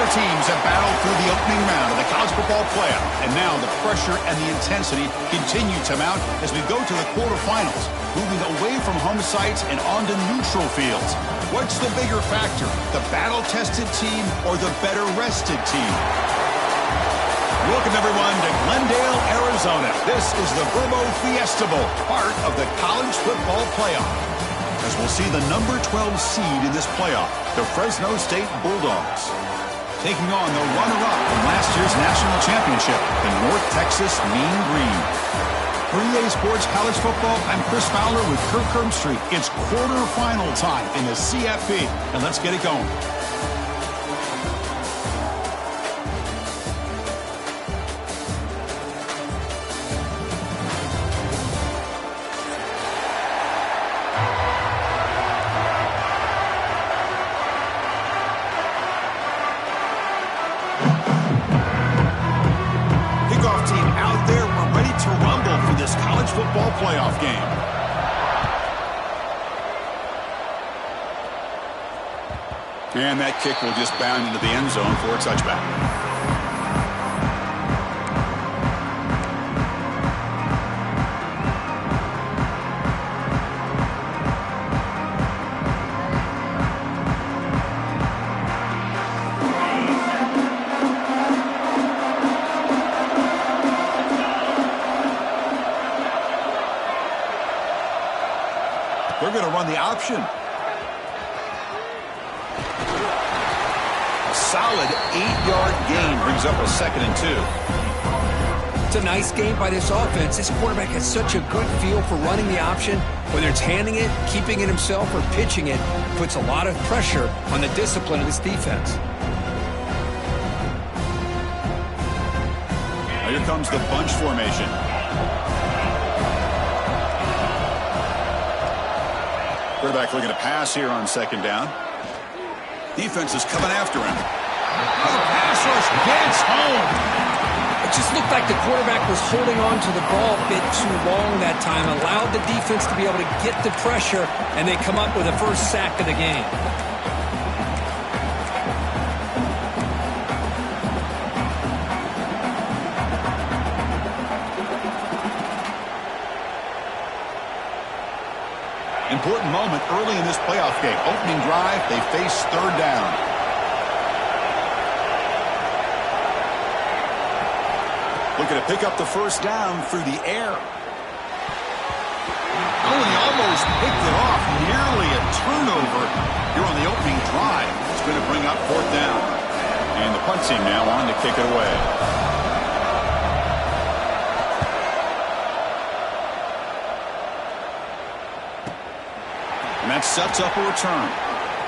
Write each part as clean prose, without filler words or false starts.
Four teams have battled through the opening round of the college football playoff, and now the pressure and the intensity continue to mount as we go to the quarterfinals, moving away from home sites and onto neutral fields. What's the bigger factor, the battle-tested team or the better-rested team? Welcome, everyone, to Glendale, Arizona. This is the Verbo Fiesta Bowl, part of the college football playoff, as we'll see the number 12 seed in this playoff, the Fresno State Bulldogs, taking on the runner-up from last year's national championship, the North Texas Mean Green. For EA Sports College Football, I'm Chris Fowler with Kirk Herbstreit. It's quarterfinal time in the CFP, and let's get it going. Playoff game. And that kick will just bound into the end zone for a touchback. They're going to run the option. A solid 8-yard gain brings up a 2nd and 2. It's a nice game by this offense. This quarterback has such a good feel for running the option. Whether it's handing it, keeping it himself, or pitching it, puts a lot of pressure on the discipline of this defense. Now here comes the bunch formation. Quarterback looking to pass here on 2nd down. Defense is coming after him. The pass rush gets home. It just looked like the quarterback was holding on to the ball a bit too long that time, allowed the defense to be able to get the pressure, and they come up with the first sack of the game. Important moment early in this playoff game. Opening drive, they face 3rd down. Looking to pick up the 1st down through the air. Oh, and he almost picked it off. Nearly a turnover here on the opening drive. It's going to bring up 4th down. And the punt team now on to kick it away. And that sets up a return.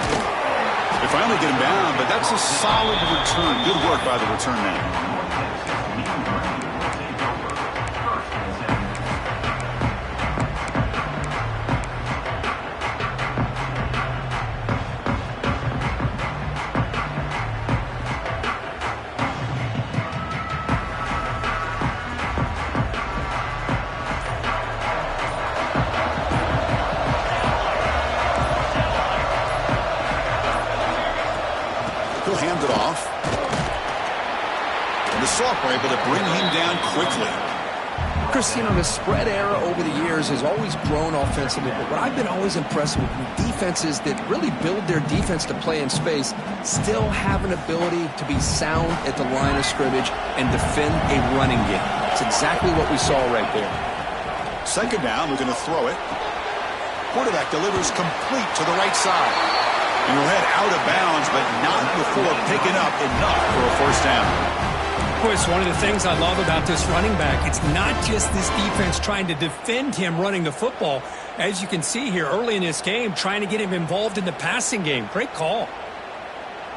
They finally get him down, but that's a solid return. Good work by the return man. Hand it off. And the Salk were able to bring him down quickly. Chris, you know, the spread era over the years has always grown offensively, but what I've been always impressed with defenses that really build their defense to play in space still have an ability to be sound at the line of scrimmage and defend a running game. It's exactly what we saw right there. 2nd down, we're going to throw it. Quarterback delivers complete to the right side. And he'll head out of bounds, but not before picking up enough for a 1st down. Of course, one of the things I love about this running back, it's not just this defense trying to defend him running the football. As you can see here early in this game, trying to get him involved in the passing game. Great call.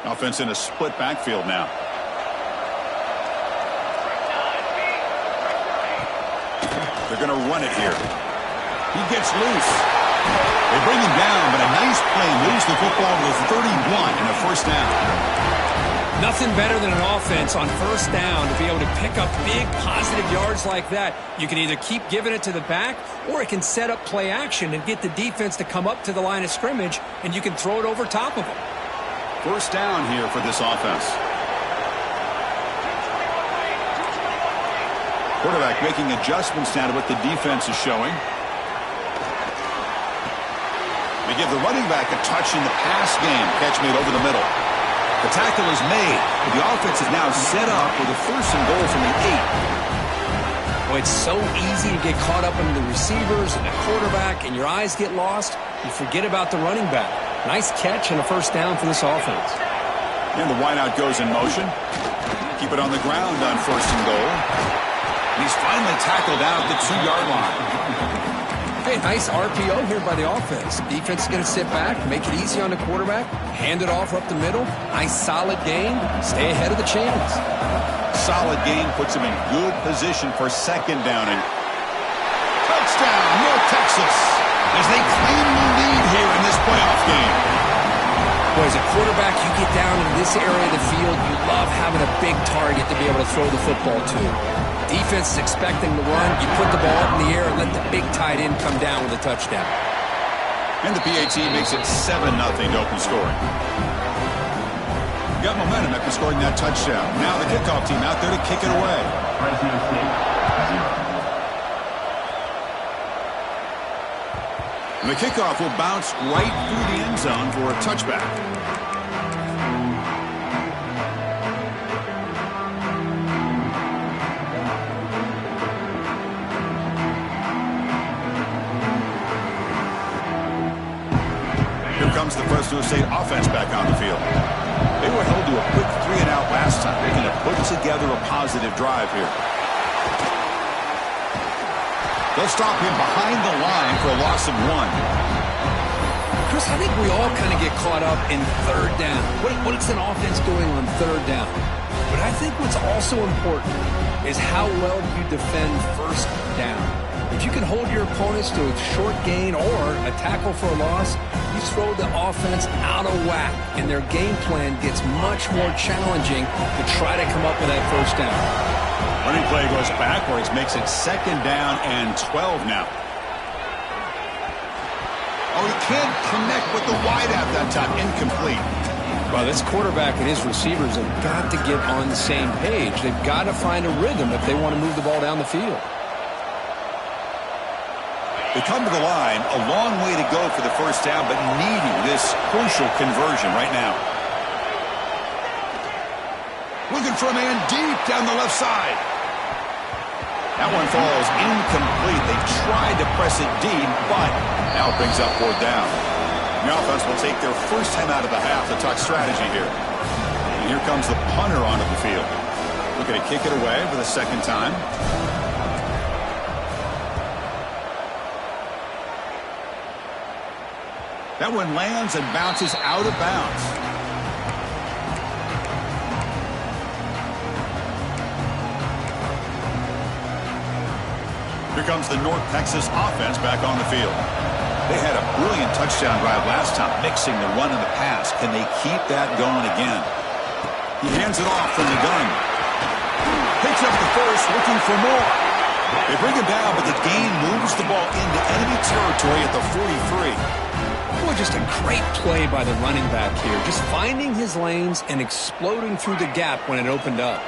Offense in a split backfield now. They're going to run it here. He gets loose. They bring him down, but a nice play moves the football to the 31 and a 1st down. Nothing better than an offense on 1st down to be able to pick up big positive yards like that. You can either keep giving it to the back, or it can set up play action and get the defense to come up to the line of scrimmage, and you can throw it over top of them. 1st down here for this offense. Quarterback making adjustments now to what the defense is showing. They give the running back a touch in the pass game. Catch made over the middle. The tackle is made. But the offense is now set up with a 1st and goal from the 8. Well, it's so easy to get caught up in the receivers and the quarterback, and your eyes get lost. You forget about the running back. Nice catch and a 1st down for this offense. And the wideout goes in motion. Keep it on the ground on 1st and goal. And he's finally tackled out at the 2-yard line. Hey, nice RPO here by the offense. Defense is going to sit back, make it easy on the quarterback, hand it off up the middle. Nice solid game. Stay ahead of the chains. Solid game puts him in good position for 2nd down. And touchdown, North Texas, as they claim the lead here in this playoff game. Boy, as a quarterback, you get down in this area of the field, you love having a big target to be able to throw the football to. Defense is expecting the run. You put the ball up in the air and let the big tight end come down with a touchdown. And the PAT makes it 7-0 to open scoring. Got momentum after scoring that touchdown. Now the kickoff team out there to kick it away. And the kickoff will bounce right through the end zone for a touchback. Here comes the Fresno State offense back on the field. They were held to a quick 3-and-out last time. They're going to put together a positive drive here. They'll stop him behind the line for a loss of 1. Chris, I think we all kind of get caught up in 3rd down. What's an offense doing on 3rd down? But I think what's also important is how well you defend 1st down. If you can hold your opponents to a short gain or a tackle for a loss, you throw the offense out of whack, and their game plan gets much more challenging to try to come up with that 1st down. Running play goes backwards, makes it 2nd down and 12 now. Oh, he can't connect with the wideout that time. Incomplete. Well, this quarterback and his receivers have got to get on the same page. They've got to find a rhythm if they want to move the ball down the field. They come to the line, a long way to go for the 1st down, but needing this crucial conversion right now. Looking for a man deep down the left side. That one falls incomplete. They tried to press it deep, but now it brings up 4th down. The offense will take their 1st time out of the half to talk strategy here. And here comes the punter onto the field. Looking to kick it away for the 2nd time. That one lands and bounces out of bounds. Here comes the North Texas offense back on the field. They had a brilliant touchdown drive last time, mixing the run and the pass. Can they keep that going again? He hands it off from the gun. Picks up the 1st, looking for more. They bring him down, but the gain moves the ball into enemy territory at the 43. Boy, just a great play by the running back here. Just finding his lanes and exploding through the gap when it opened up.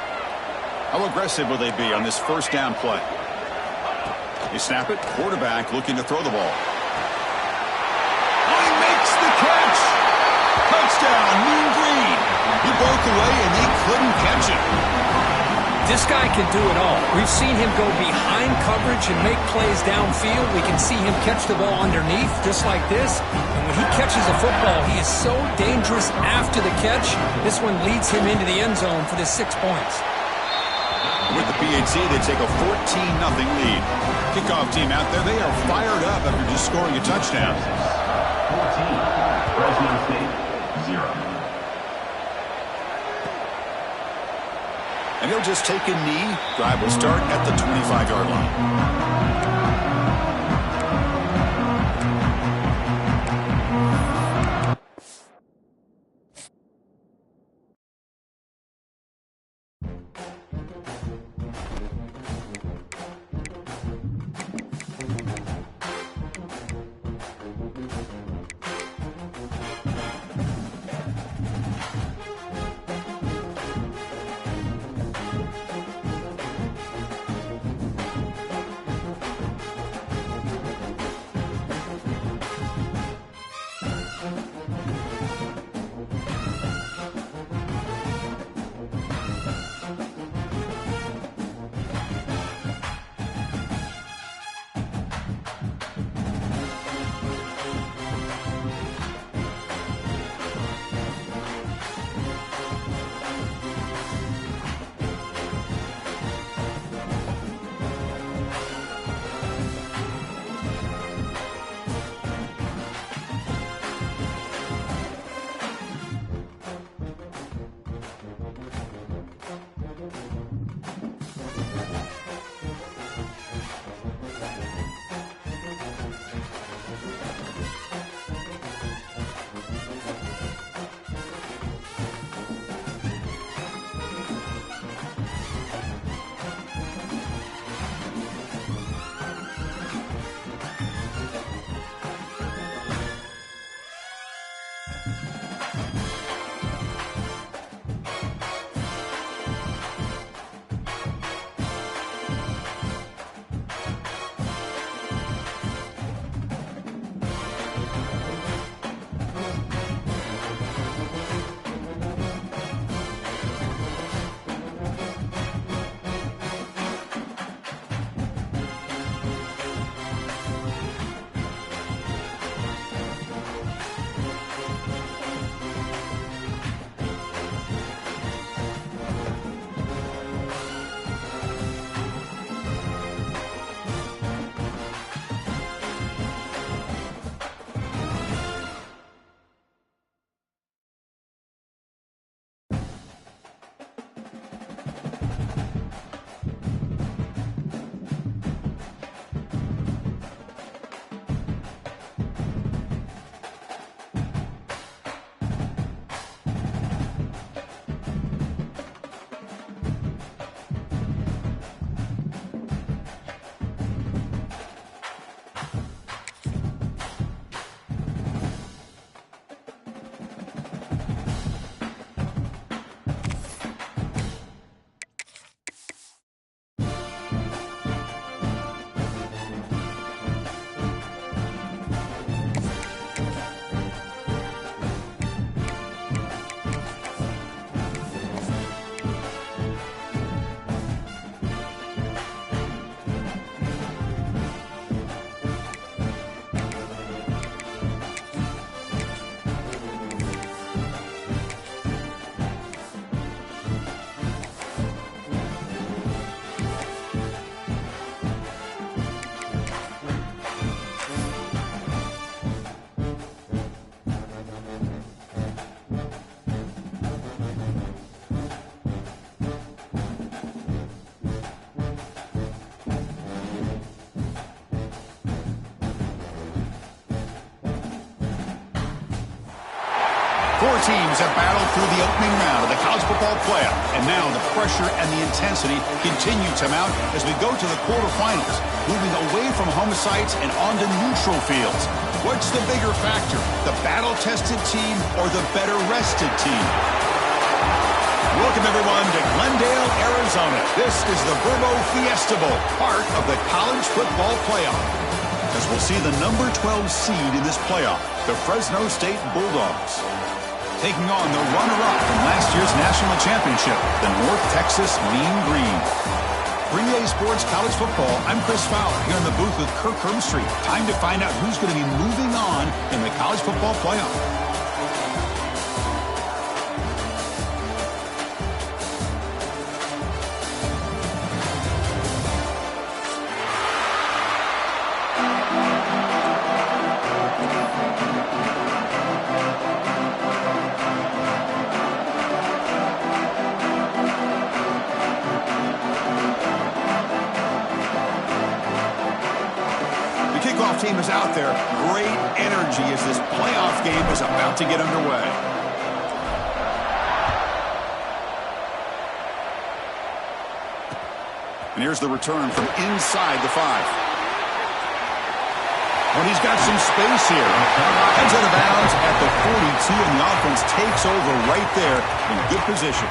How aggressive will they be on this 1st down play? They snap it. Quarterback looking to throw the ball. Oh, he makes the catch. Touchdown, Mean Green. He broke away, and they couldn't catch him. This guy can do it all. We've seen him go behind coverage and make plays downfield. We can see him catch the ball underneath, just like this. And when he catches a football, he is so dangerous after the catch. This one leads him into the end zone for the 6 points. With the PAT, they take a 14-0 lead. Kickoff team out there, they are fired up after just scoring a touchdown. 14, Fresno State, 0. And he'll just take a knee. Drive will start at the 25-yard line. teams have battled through the opening round of the college football playoff, and now the pressure and the intensity continue to mount as we go to the quarterfinals, moving away from home sites and onto neutral fields. What's the bigger factor, the battle-tested team or the better-rested team? Welcome, everyone, to Glendale, Arizona. This is the Vrbo Fiesta Bowl, part of the college football playoff. As we'll see the number 12 seed in this playoff, the Fresno State Bulldogs, taking on the runner-up from last year's national championship, the North Texas Mean Green. For EA Sports College Football, I'm Chris Fowler here in the booth with Kirk Hermstreet. Time to find out who's going to be moving on in the college football playoff. Team is out there. Great energy as this playoff game is about to get underway. And here's the return from inside the 5. Well, he's got some space here. Heads out of bounds at the 42, and the offense takes over right there in good position.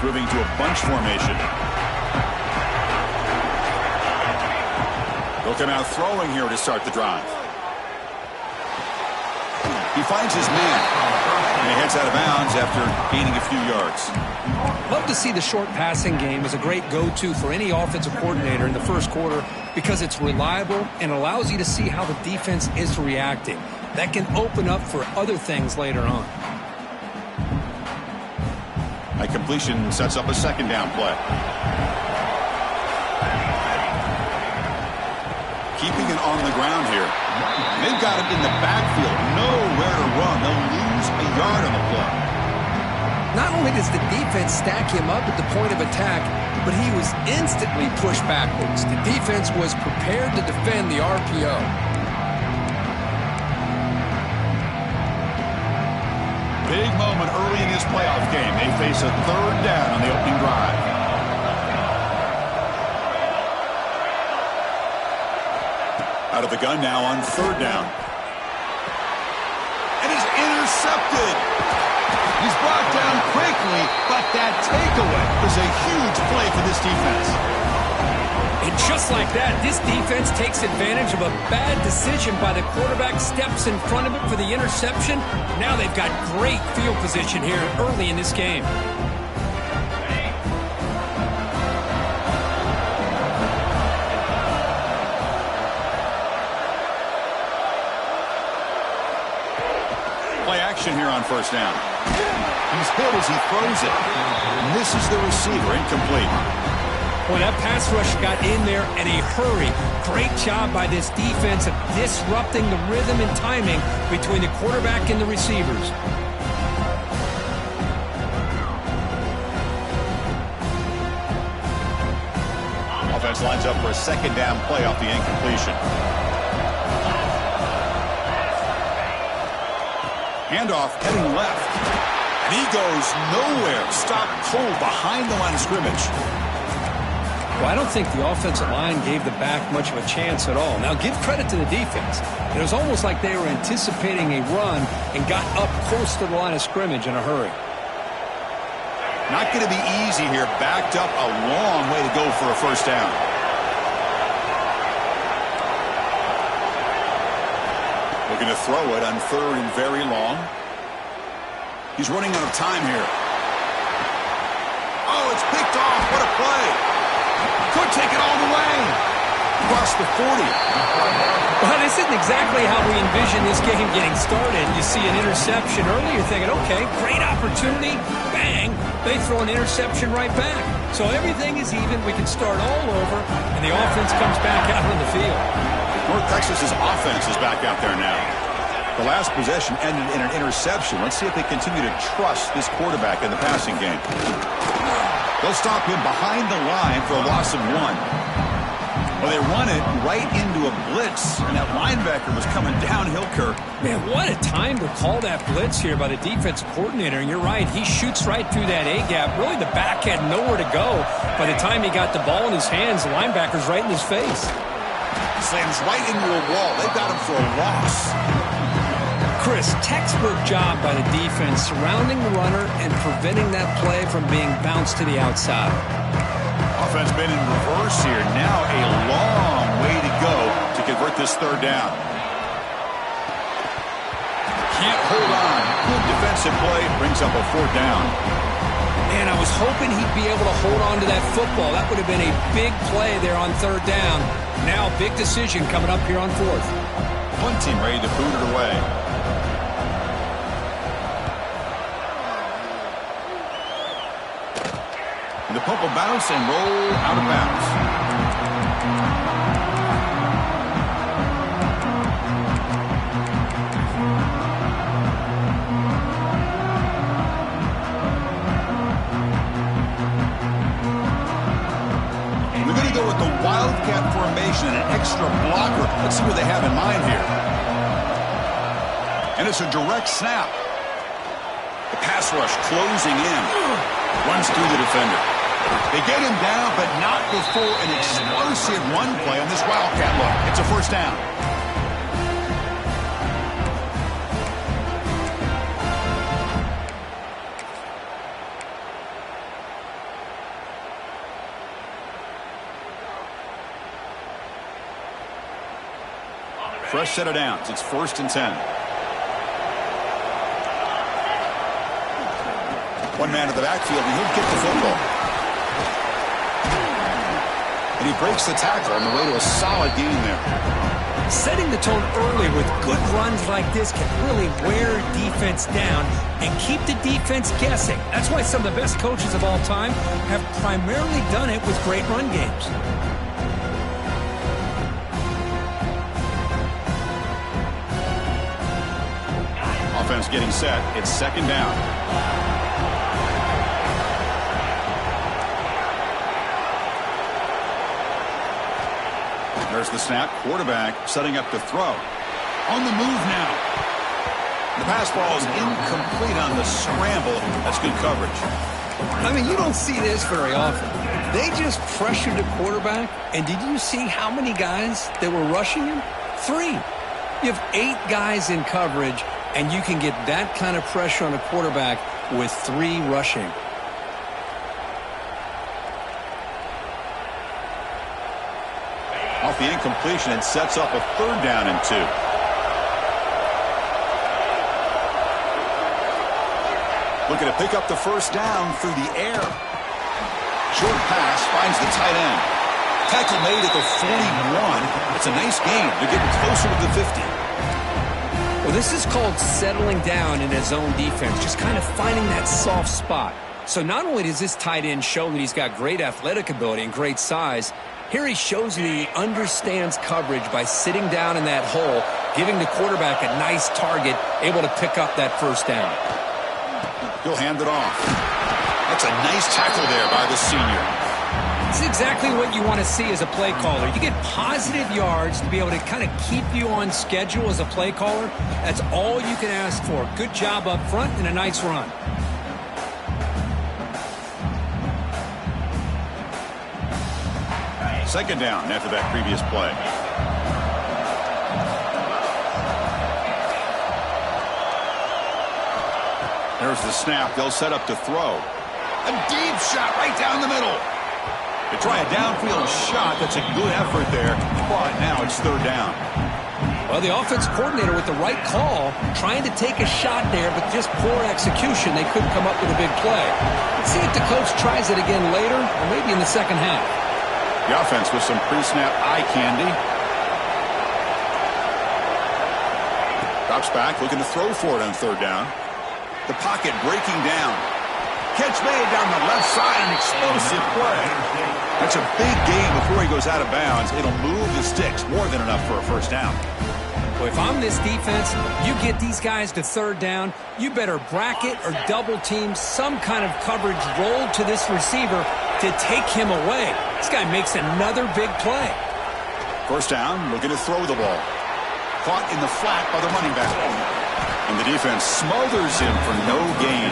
Moving to a bunch formation. They'll come out throwing here to start the drive. He finds his man, and he heads out of bounds after gaining a few yards. Love to see the short passing game as a great go-to for any offensive coordinator in the first quarter because it's reliable and allows you to see how the defense is reacting. That can open up for other things later on. A completion sets up a second down play. Keeping it on the ground here. They've got him in the backfield. Nowhere to run. They'll lose a yard on the play. Not only does the defense stack him up at the point of attack, but he was instantly pushed backwards. The defense was prepared to defend the RPO. Big moment early in this playoff game. They face a third down on the opening drive. Out of the gun now on third down. And he's intercepted. He's brought down quickly, but that takeaway is a huge play for this defense. And just like that, this defense takes advantage of a bad decision by the quarterback, steps in front of it for the interception. Now they've got great field position here early in this game. Play action here on first down. He's hit as he throws it. Misses the receiver, incomplete. Well, that pass rush got in there in a hurry. Great job by this defense of disrupting the rhythm and timing between the quarterback and the receivers. Offense lines up for a second down play off the incompletion. Handoff heading left. And he goes nowhere. Stopped cold behind the line of scrimmage. Well, I don't think the offensive line gave the back much of a chance at all. Now, give credit to the defense. It was almost like they were anticipating a run and got up close to the line of scrimmage in a hurry. Not going to be easy here. Backed up a long way to go for a first down. Looking to throw it on third and very long. He's running out of time here. Oh, it's picked off. What a play. Could take it all the way. Across the 40. Well, this isn't exactly how we envision this game getting started. You see an interception early, you're thinking, okay, great opportunity. Bang. They throw an interception right back. So everything is even. We can start all over, and the offense comes back out on the field. North Texas's offense is back out there now. The last possession ended in an interception. Let's see if they continue to trust this quarterback in the passing game. They'll stop him behind the line for a loss of 1. Well, they run it right into a blitz, and that linebacker was coming downhill, Kirk. Man, what a time to call that blitz here by the defensive coordinator. And you're right, he shoots right through that A-gap. Really, the back had nowhere to go. By the time he got the ball in his hands, the linebacker's right in his face. Slams right into a wall. They got him for a loss. Chris, textbook job by the defense surrounding the runner and preventing that play from being bounced to the outside. Offense been in reverse here. Now a long way to go to convert this third down. Can't hold on. Good defensive play. Brings up a fourth down. And I was hoping he'd be able to hold on to that football. That would have been a big play there on third down. Now big decision coming up here on fourth. One team ready to boot it away. The pump will bounce and roll out of bounds. We're going to go with the Wildcat formation and an extra blocker. Let's see what they have in mind here. And it's a direct snap. The pass rush closing in. Runs through the defender. They get him down, but not before an explosive run play on this Wildcat look. It's a first down. Fresh set of downs. It's 1st and 10. One man in the backfield, and he'll get the football. And he breaks the tackle on the way to a solid gain there. Setting the tone early with good runs like this can really wear defense down and keep the defense guessing. That's why some of the best coaches of all time have primarily done it with great run games. Offense getting set. It's 2nd down. There's the snap. Quarterback setting up to throw. On the move now. The pass ball is incomplete on the scramble. That's good coverage. I mean, you don't see this very often. They just pressured the quarterback, and did you see how many guys that were rushing him? 3. You have 8 guys in coverage, and you can get that kind of pressure on a quarterback with 3 rushing. Off the incompletion, it sets up a 3rd down and 2. Looking to pick up the first down through the air. Short pass finds the tight end. Tackle made at the 41. It's a nice gain. They're getting closer to the 50. Well, this is called settling down in his zone defense, just kind of finding that soft spot. So not only does this tight end show that he's got great athletic ability and great size, here he shows that he understands coverage by sitting down in that hole, giving the quarterback a nice target, able to pick up that first down. He'll hand it off. That's a nice tackle there by the senior. It's exactly what you want to see as a play caller. You get positive yards to be able to kind of keep you on schedule as a play caller. That's all you can ask for. Good job up front and a nice run. Second down after that previous play. There's the snap. They'll set up to throw. A deep shot right down the middle. They try a downfield shot. That's a good effort there. But now it's 3rd down. Well, the offense coordinator with the right call, trying to take a shot there, but just poor execution. They couldn't come up with a big play. Let's see if the coach tries it again later, or maybe in the second half. The offense with some pre-snap eye candy. Drops back, looking to throw for it on 3rd down. The pocket breaking down. Catch made down the left side, an explosive play. That's a big gain before he goes out of bounds. It'll move the sticks, more than enough for a first down. Well, if I'm this defense, you get these guys to third down, you better bracket or double team some kind of coverage roll to this receiver to take him away. This guy makes another big play. First down, looking to throw the ball. Caught in the flat by the running back. And the defense smothers him for no gain.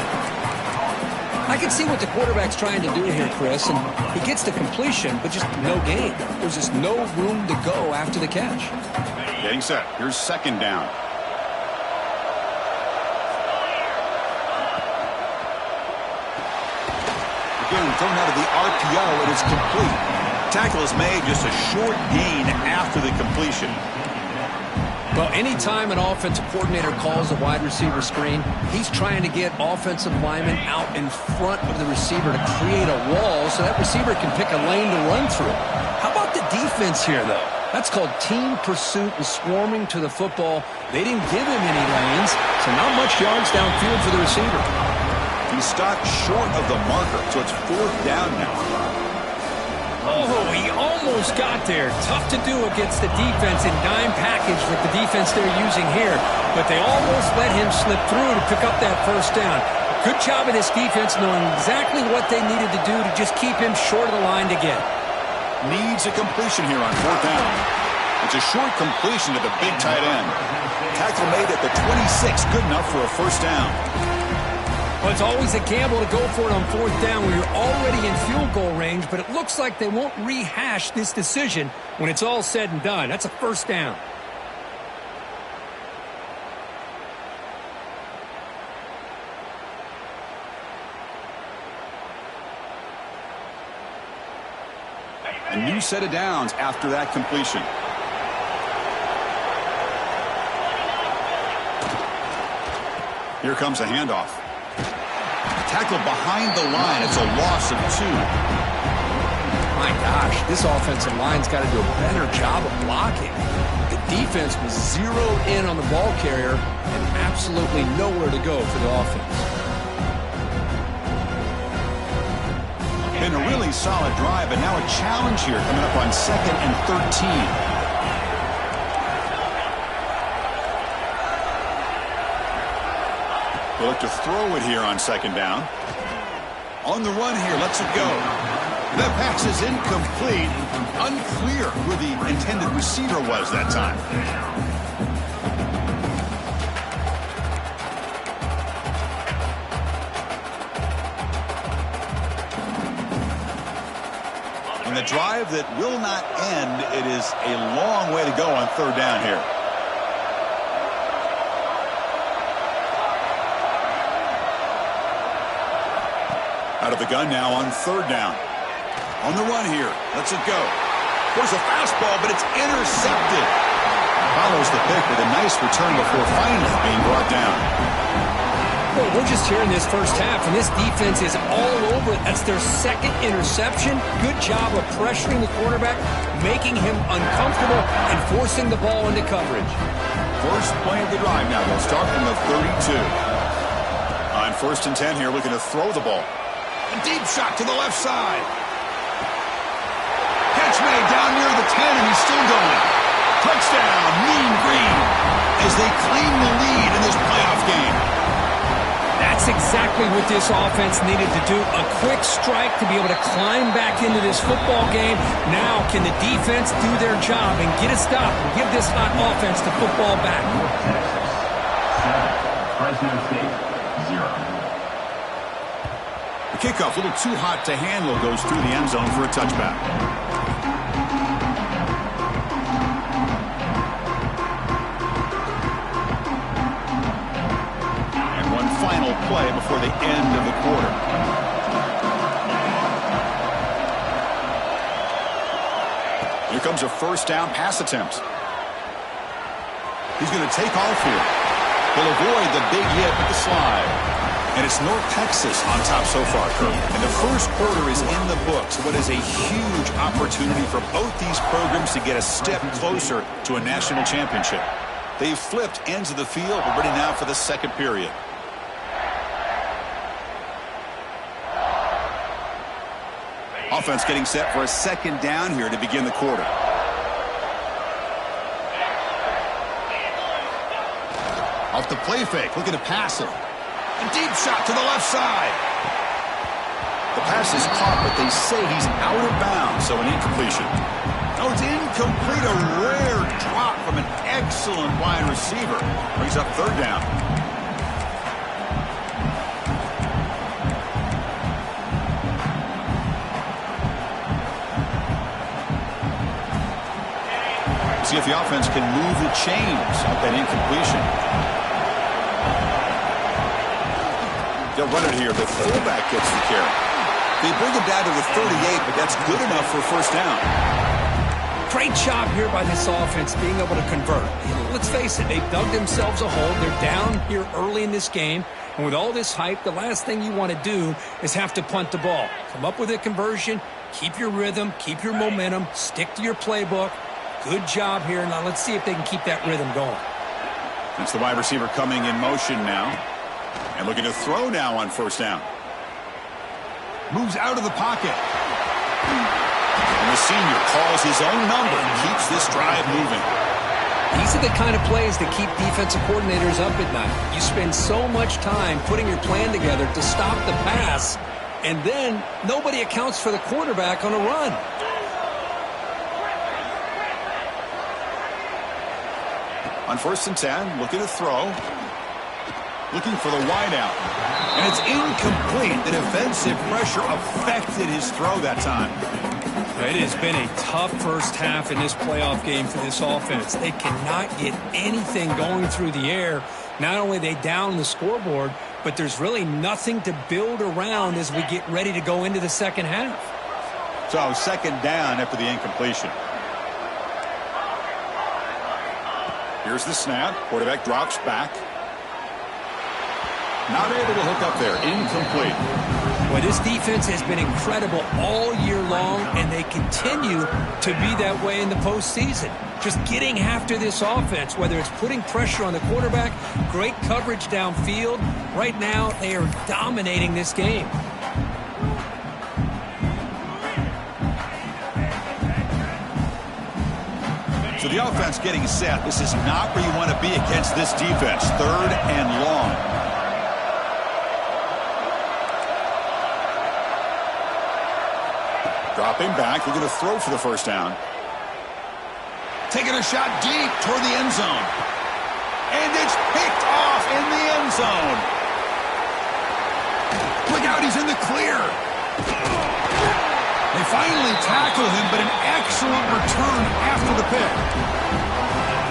I can see what the quarterback's trying to do here, Chris, and he gets the completion, but just no gain. There's just no room to go after the catch. Getting set. Here's second down. Again, thrown out of the RPO, and it's complete. Tackle is made, just a short gain after the completion. Well, anytime an offensive coordinator calls a wide receiver screen, he's trying to get offensive linemen out in front of the receiver to create a wall so that receiver can pick a lane to run through. How about the defense here, though? That's called team pursuit and swarming to the football. They didn't give him any lanes, so not much yards downfield for the receiver. He stopped short of the marker, so it's fourth down now. Oh, he almost got there. Tough to do against the defense in dime package with the defense they're using here. But they almost let him slip through to pick up that first down. Good job of this defense knowing exactly what they needed to do to just keep him short of the line to get. Needs a completion here on fourth down. It's a short completion to the big tight end. Tackle made at the 26, good enough for a first down. Well, it's always a gamble to go for it on fourth down where you're already in field goal range, but it looks like they won't rehash this decision when it's all said and done. That's a first down. A new set of downs after that completion. Here comes a handoff. Tackle behind the line. It's a loss of 2. My gosh, this offensive line's got to do a better job of blocking. The defense was zeroed in on the ball carrier and absolutely nowhere to go for the offense. Been a really solid drive, and now a challenge here coming up on 2nd and 13. They'll look to throw it here on second down. On the run here, lets it go. That pass is incomplete. Unclear who the intended receiver was that time. And the drive that will not end, it is a long way to go on third down here. Out of the gun now on third down. On the run here. Lets it go. There's a fastball, but it's intercepted. Follows the pick with a nice return before finally being brought down. Well, we're just here in this first half, and this defense is all over it. That's their second interception. Good job of pressuring the quarterback, making him uncomfortable, and forcing the ball into coverage. First play of the drive now. They'll start from the 32. On 1st and 10 here, looking to throw the ball. A deep shot to the left side. Catch made down near the 10, and he's still going. Touchdown, Mean Green, as they claim the lead in this playoff game. That's exactly what this offense needed to do. A quick strike to be able to climb back into this football game. Now, can the defense do their job and get a stop and give this hot offense the football back? Fresno State, 0. The kickoff, a little too hot to handle, goes through the end zone for a touchback. And one final play before the end of the quarter. Here comes a first down pass attempt. He's going to take off here. He'll avoid the big hit with the slide. And it's North Texas on top so far, Kirk. And the first quarter is in the books. What is a huge opportunity for both these programs to get a step closer to a national championship. They've flipped ends of the field. We're ready now for the second period. Offense getting set for a second down here to begin the quarter. Off the play fake, looking to pass it. A deep shot to the left side. The pass is caught, but they say he's out of bounds, so an incompletion. No, it's incomplete. A rare drop from an excellent wide receiver. Brings up third down. See if the offense can move the chains off that incompletion. They'll run it here. The fullback gets the carry. They bring it down to the 38, but that's good enough for a first down. Great job here by this offense being able to convert. Let's face it, they've dug themselves a hole. They're down here early in this game. And with all this hype, the last thing you want to do is have to punt the ball. Come up with a conversion, keep your rhythm, keep your momentum, stick to your playbook. Good job here. Now let's see if they can keep that rhythm going. That's the wide receiver coming in motion now. And looking to throw now on first down. Moves out of the pocket. And the senior calls his own number and keeps this drive moving. These are the kind of plays that keep defensive coordinators up at night. You spend so much time putting your plan together to stop the pass, and then nobody accounts for the quarterback on a run. On first and 10, looking to throw. Looking for the wideout. And it's incomplete. The defensive pressure affected his throw that time. It has been a tough first half in this playoff game for this offense. They cannot get anything going through the air. Not only are they down the scoreboard, but there's really nothing to build around as we get ready to go into the second half. So second down after the incompletion. Here's the snap. Quarterback drops back. Not able to hook up there. Incomplete. Well, this defense has been incredible all year long, and they continue to be that way in the postseason. Just getting after this offense, whether it's putting pressure on the quarterback, great coverage downfield. Right now, they are dominating this game. So the offense getting set. This is not where you want to be against this defense. Third and long. Dropping back, looking to throw for the first down. Taking a shot deep toward the end zone. And it's picked off in the end zone. Look out, he's in the clear. They finally tackle him, but an excellent return after the pick.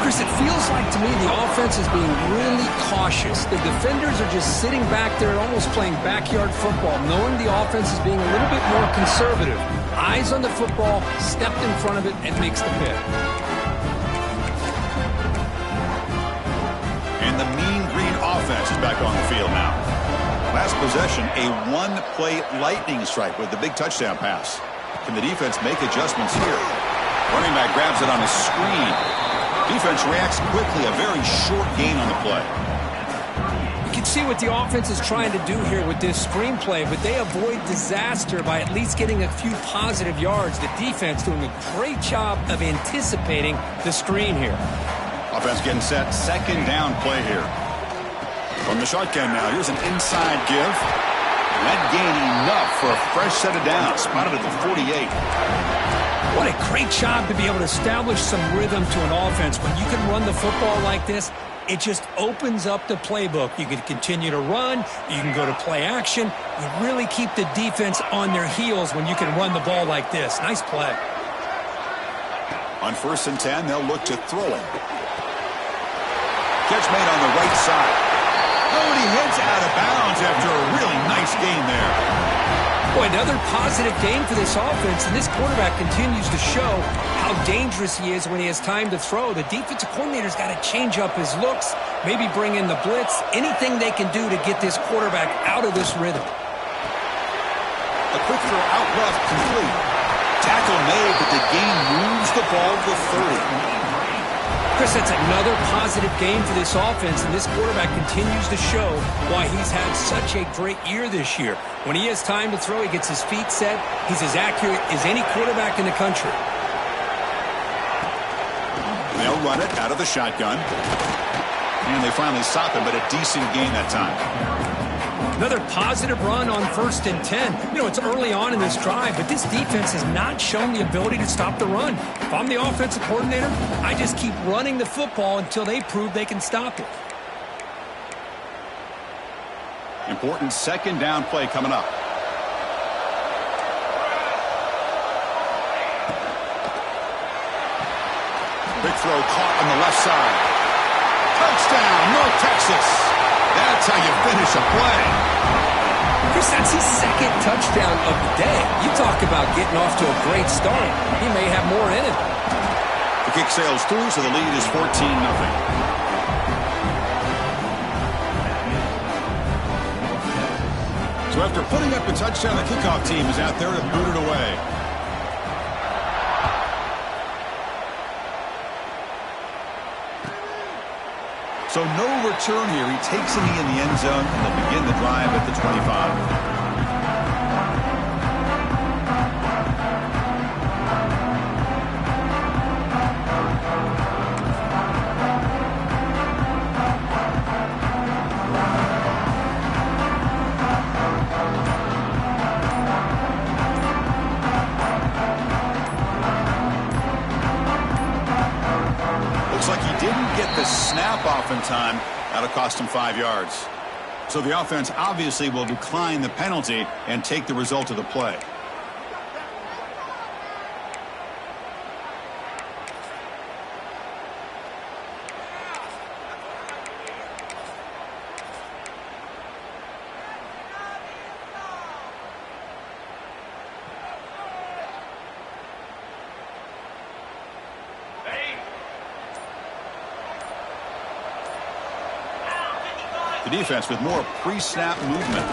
Chris, it feels like to me the offense is being really cautious. The defenders are just sitting back there and almost playing backyard football, knowing the offense is being a little bit more conservative. Eyes on the football, stepped in front of it, and makes the pick. And the mean green offense is back on the field now. Last possession, a one-play lightning strike with the big touchdown pass. Can the defense make adjustments here? Running back grabs it on a screen. Defense reacts quickly. A very short gain on the play. You can see what the offense is trying to do here with this screen play, but they avoid disaster by at least getting a few positive yards. The defense doing a great job of anticipating the screen here. Offense getting set. Second down play here. From the shotgun now, here's an inside give. And that gain enough for a fresh set of downs. Spotted at the 48. What a great job to be able to establish some rhythm to an offense. When you can run the football like this, it just opens up the playbook. You can continue to run. You can go to play action. You really keep the defense on their heels when you can run the ball like this. Nice play. On first and 10, they'll look to throw it. Catch made on the right side. Oh, and he heads out of bounds after a really nice gain there. Boy, another positive game for this offense, and this quarterback continues to show how dangerous he is when he has time to throw. The defensive coordinator's got to change up his looks, maybe bring in the blitz, anything they can do to get this quarterback out of this rhythm. A quick throw out left, complete. Tackle made, but the gain moves the ball to 30. Chris, that's another positive game for this offense, and this quarterback continues to show why he's had such a great year this year. When he has time to throw, he gets his feet set. He's as accurate as any quarterback in the country. They'll run it out of the shotgun. And they finally stop him, but a decent gain that time. Another positive run on 1st and 10. You know, it's early on in this drive, but this defense has not shown the ability to stop the run. If I'm the offensive coordinator, I just keep running the football until they prove they can stop it. Important second down play coming up. Big throw caught on the left side. Touchdown, North Texas. That's how you finish a play. Chris, that's his second touchdown of the day. You talk about getting off to a great start. He may have more in him. The kick sails through, so the lead is 14-0. So after putting up a touchdown, the kickoff team is out there to boot it away. So no return here. He takes a knee in the end zone, and they'll begin the drive at the 25. The snap off in time. That'll cost him 5 yards. So the offense obviously will decline the penalty and take the result of the play. Defense with more pre-snap movement.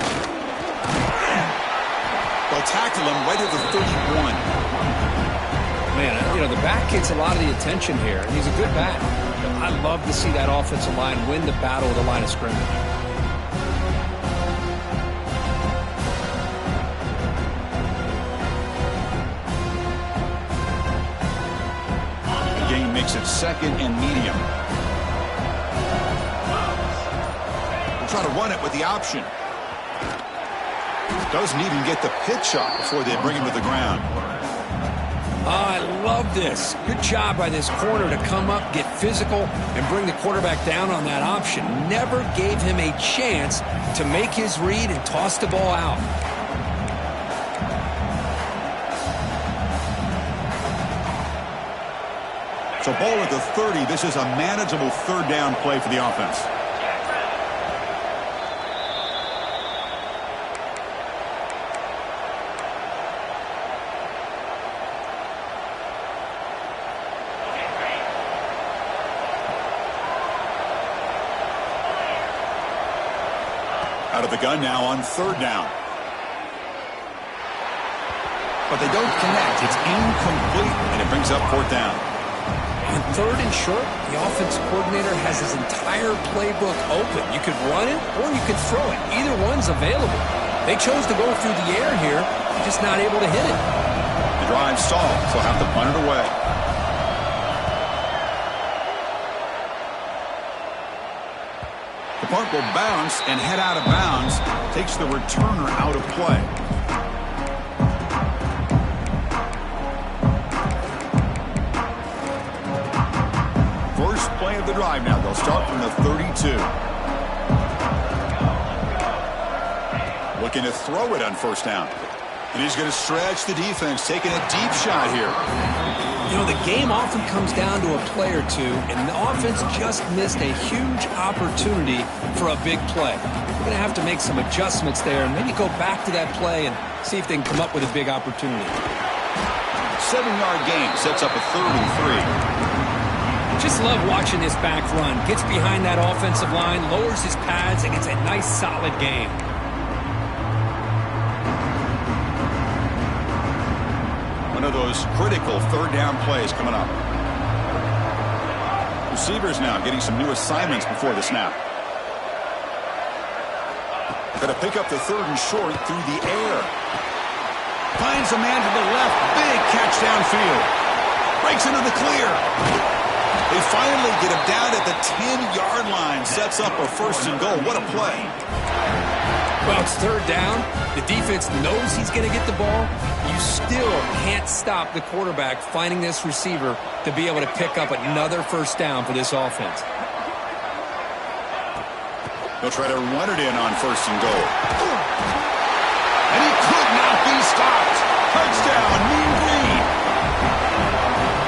They'll tackle him right at the 31. Man, you know, the back gets a lot of the attention here. He's a good back. But I love to see that offensive line win the battle of the line of scrimmage. The game makes it second and medium. Try to run it with the option. Doesn't even get the pitch up before they bring him to the ground. I love this. Good job by this corner to come up, get physical, and bring the quarterback down on that option. Never gave him a chance to make his read and toss the ball out. So ball at the 30. This is a manageable third down play for the offense. Out of the gun now on third down. But they don't connect. It's incomplete, and it brings up fourth down. On third and short, the offensive coordinator has his entire playbook open. You could run it or you could throw it. Either one's available. They chose to go through the air here, just not able to hit it. The drive stalled, so they'll have to punt it away. The punt will bounce and head out of bounds. Takes the returner out of play. First play of the drive now. They'll start from the 32. Looking to throw it on first down. And he's going to stretch the defense, taking a deep shot here. You know, the game often comes down to a play or two, and the offense just missed a huge opportunity for a big play. We're going to have to make some adjustments there and maybe go back to that play and see if they can come up with a big opportunity. 7-yard gain sets up a 3rd and 3. Just love watching this back run. Gets behind that offensive line, lowers his pads, and gets a nice solid gain. One of those critical third down plays coming up. receivers now getting some new assignments before the snap. Going to pick up the 3rd and short through the air. Finds a man to the left. Big catch downfield. Breaks into the clear. They finally get him down at the 10-yard line. Sets up a 1st and goal. What a play. Well, it's 3rd down. The defense knows he's going to get the ball. You still can't stop the quarterback finding this receiver to be able to pick up another 1st down for this offense. They'll try to run it in on 1st and goal. And he could not be stopped. Touchdown, Mean Green.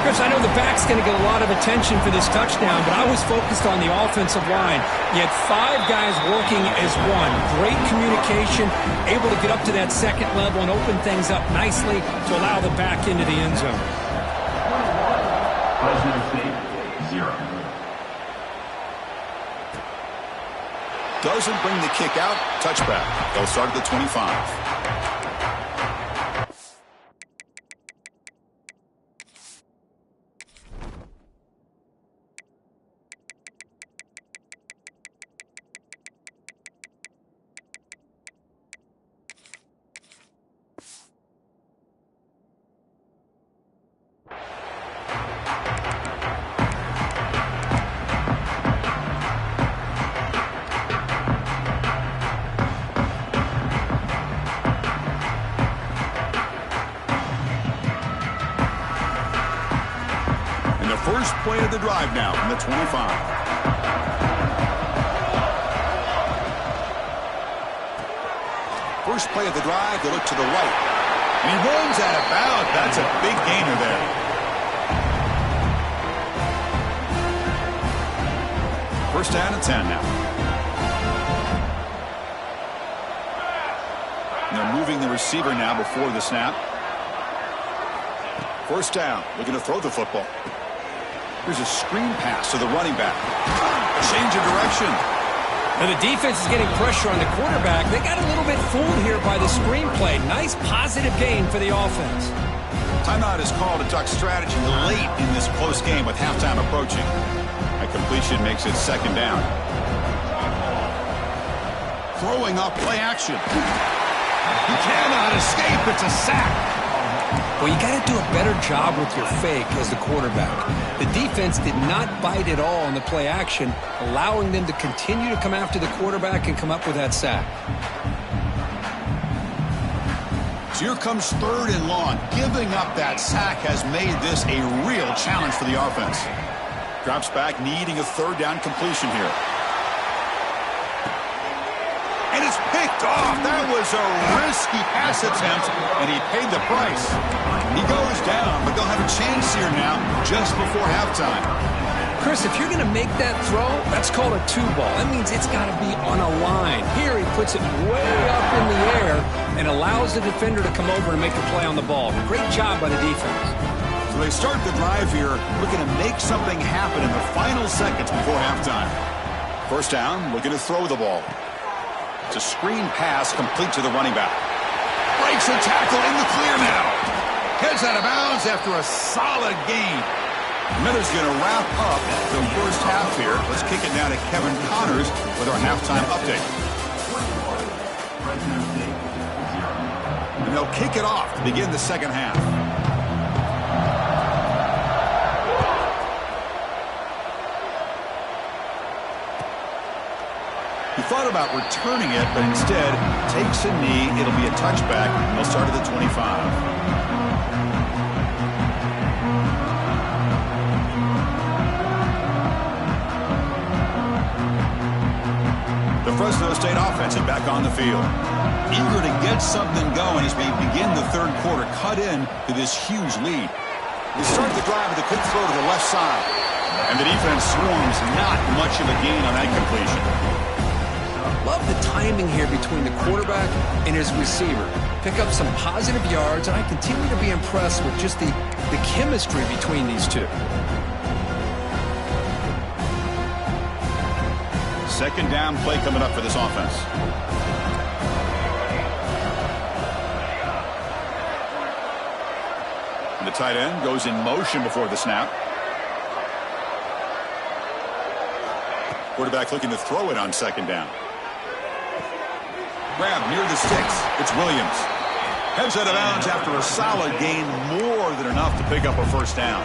Chris, I know the back's going to get a lot of attention for this touchdown, but I was focused on the offensive line. You had 5 guys working as one. Great communication, able to get up to that 2nd level and open things up nicely to allow the back into the end zone. Fresno State, 0. Doesn't bring the kick out. Touchback. They'll start at the 25. First play of the drive now from the 25. First play of the drive, they look to the right. And he runs out of bounds. That's a big gainer there. First down and 10 now. And they're moving the receiver now before the snap. First down, looking to throw the football. Here's a screen pass to the running back. Change of direction. And the defense is getting pressure on the quarterback. They got a little bit fooled here by the screen play. Nice positive gain for the offense. Timeout is called to duck strategy late in this close game with halftime approaching. A completion makes it 2nd down. Throwing off play action. He cannot escape. It's a sack. Well, you got to do a better job with your fake as the quarterback. The defense did not bite at all on the play action, allowing them to continue to come after the quarterback and come up with that sack. So here comes 3rd and long. Giving up that sack has made this a real challenge for the offense. Drops back, needing a 3rd down completion here. And it's picked off. That was a risky pass attempt, and he paid the price. He goes down, but they'll have a chance here now just before halftime. Chris, if you're going to make that throw, that's called a 2-ball. That means it's got to be on a line. Here he puts it way up in the air and allows the defender to come over and make a play on the ball. Great job by the defense. So they start the drive here, looking to make something happen in the final seconds before halftime. First down, looking to throw the ball. It's a screen pass complete to the running back. Breaks a tackle in the clear now. Heads out of bounds after a solid gain. Miller's going to wrap up the first half here. Let's kick it now to Kevin Connors with our halftime update. And they'll kick it off to begin the 2nd half. He thought about returning it, but instead takes a knee. It'll be a touchback. They'll start at the 25. The Fresno State offense is back on the field. Eager to get something going as we begin the 3rd quarter. Cut in to this huge lead. We start the drive with a quick throw to the left side. And the defense swarms. Not much of a gain on that completion. Love the timing here between the quarterback and his receiver. Pick up some positive yards, and I continue to be impressed with just the chemistry between these two. 2nd down play coming up for this offense. And the tight end goes in motion before the snap. Quarterback looking to throw it on second down. Grab near the sticks. It's Williams. Heads out of bounds after a solid gain, more than enough to pick up a first down.